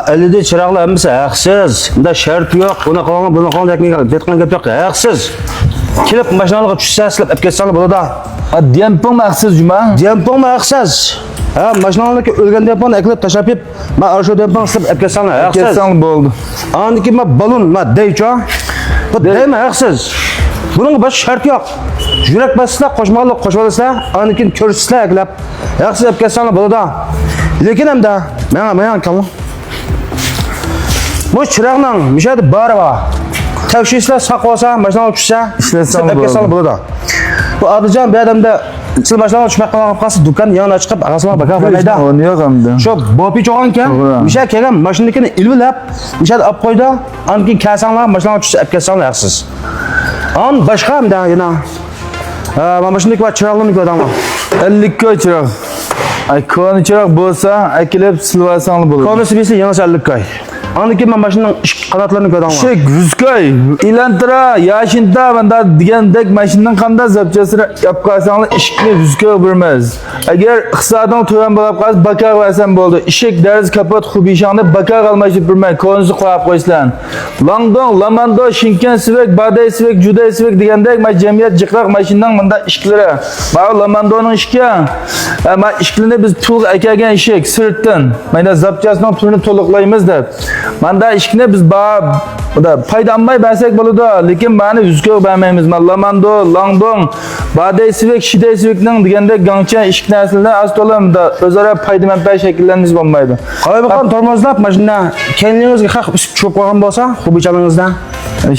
Elinde çıraqlar hemmisi haqsiz. Bunda şart yo'q. Buni qolgan detgan gap yo'q. Haqsiz. Kelib mashinalarga tushsa, silab olib ketsangiz bo'ladi. Demping maqsiz juma. Demping haqsiz. Ha, mashinalarga o'lgan dempingni aklab tashlab, men o'sha demping silab olib ketsangiz haqsiz. Ketsang bo'ldi. Andiki men balon, men deycha. Bu deymi haqsiz. Buning bosh shart yo'q. Yurak baslar, qo'shmalar, andiki ko'rsizlar aklab. Haqsiz olib ketsangiz bo'ladi. Lekin hamda men kalım. Bu çırağla müşahede bari var. Tavşiyesler saklasa, başına uçuşsa, işletsen burada. Bu adıcan bir adamda sil başına uçmak kalkası dükkan yanına çıkıp arasına bakar vermeydi. Onu yok hamda. Şu bopi çoğanken, müşahede kegen maşındakini ilvilep, müşahede ap koydu, anki kesanlar başına uçuşsa epkesanlar yaksız. An başka hem de yine. Maşındaki var çırağlığını gördüm ama. 50 koy çırak. Ay konu çırak bolsa, akilip silvasanlı bulur. Konusu birisi yanlış 50 koy. Andaki ben başının kanatlarını gördüm. Şey 100 koy. İlantıra, yaşında banda degandek maşından kanda zapçasını yapkasanlı işikli 100 koy bilmez. Eğer kısadan tuyan bulap kalız bakar versen boldu. İşik deriz kapat hubişanı bakar almayıp bilmez. Konusu koyap koysan. Langdon, Lamando, Şinken Sivek, Baday Sivek, Juday Sivek degandek ma cemiyet cıkrak maşından banda işkilere. Bağır Lamando'nun işki. Ama işkilinde biz pul ekagen işik sırttan. Mayda zapçasından pulunu toluklayımız da. Manda işkine biz paydanmay bersek boludu. Lekin bana yüzgör vermeyimiz. Lamando, Langdon, Baday Sivek, Şiday Sivek'nin degandek gangçan işk nesilden az dolam da özara paydamanpay şekilleriniz olmaydı. Qalay bakalım tormozlab mashina kendinizga haq üst cho'p qo'ygan bo'lsa, hubichaningizda.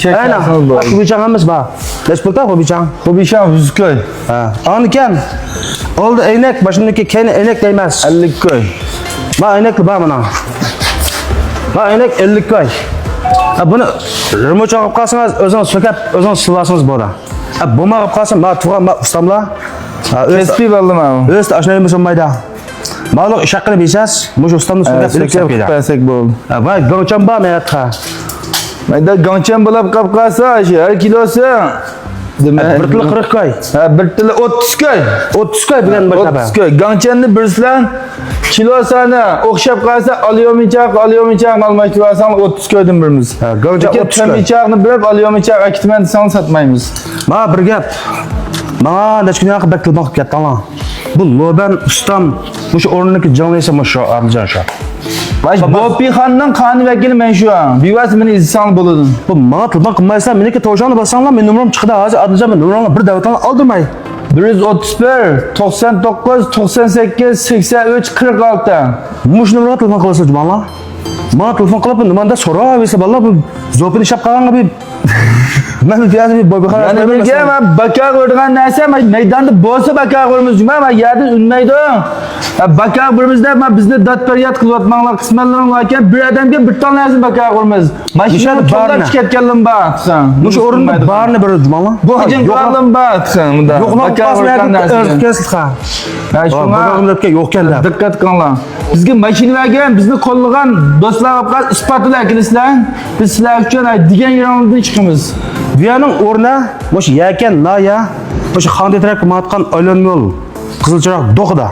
Ayna, hubichanimiz bor. Desporta hubichan. Hubişan 100 koy. Ha. Anikan. Oldu eynek, başındaki keyin eynek değmez. 50 koy. Ma eynekli bor mana. Ma eynek 50 koy. Bunu remote olib qolsangiz, o'zingiz so'kab, o'zingiz silvasingiz bo'ladi. Bo'lma olib qolsa, ma turgan ustamlar. Kespi baldım abi. O'z ashnayimiz olmaydi. Ma'lum ish haqini bilsangiz, mush ustamni so'kab Sökep pesek bo'ldi. Va gongchan bor menga. Mayda gangchan bo'lib qolib qolsa, her kilosi Bir tili 40 koy. Ha, bir tili 30 koy. 30 koy bilan bir taba. 30 koy. Gangchanni birsilan kilosini o'xshab qolsa, olyomichaq olmay tursan 30 koydan birimiz. Gangchan 30 koy. Tomichaqni bilib olyomichaq akitman desang satmaymiz. Ma bir gap. Mana necha kun yaqin bakil boqib ketdilar. Bu Loban ustam mush o'rniki jonlaysa mush Abdujon shu. Bopi xondan qani vakili men shu. Bivas meni izsan bo'ladi. Bu mana tilban qilmaysan, meniki tovshonni bosanglar, men nomerim chiqdi. Hozir Abdujon men nomerimni bir davatdan oldirmay. 131 99 98 83 46. Mush nomerga telefon qilsa jumanlar. Mana telefon qilib nimanda so'rayversa, vallah bu zopini ishab qolganga bir men fiyatı bir boy bakar. Yani bir kere ben bakar koyduğun neyse meydanda bolsa bakar koyduğumuz cuma ama yerden ünmeydi. Bakar koyduğumuzda ama bizde dat periyat kılvatmanlar kısmetlerin varken bir adamga bir tane lazım bakar koyduğumuz. Maşinanı to'lab chiqayotganlar bor san. Mush o'rinda barni bir jumalar. Bu hujum qilgan bor san bunda. Bakar koyduğun narsa. Ha shunga yo'qkanda. Diqqat qilinglar. Bizga mashinalarga bizni qo'llagan do'stlar orqali isbotlar kelisizlar. Biz sizlar uchun degan yerimizdan chiqamiz. Viyanın o'rni mush yakan naya, mush xandetrak matqan aylanma yo'l. Qizilchiroq do'qida.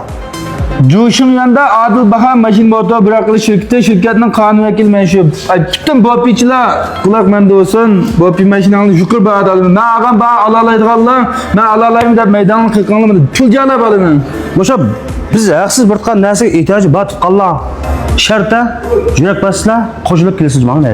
Jo'shin yanında Adil Baha Machine Motor Bırakılı şirketining qonun vakili men shu. Bütün bopichilar quloq menda bo'lsin. Bopi mashinani yuqur barada olaman. Men ag'am ba olalaydiganlar, men olalayim deb maydonni qilganlar pul jalab olaman. O'sha biz haqsiz bir qan narsaga ehtiyoji bor tuqqanlar. Sharta yurak baslar, qo'shilib kelasiz mana.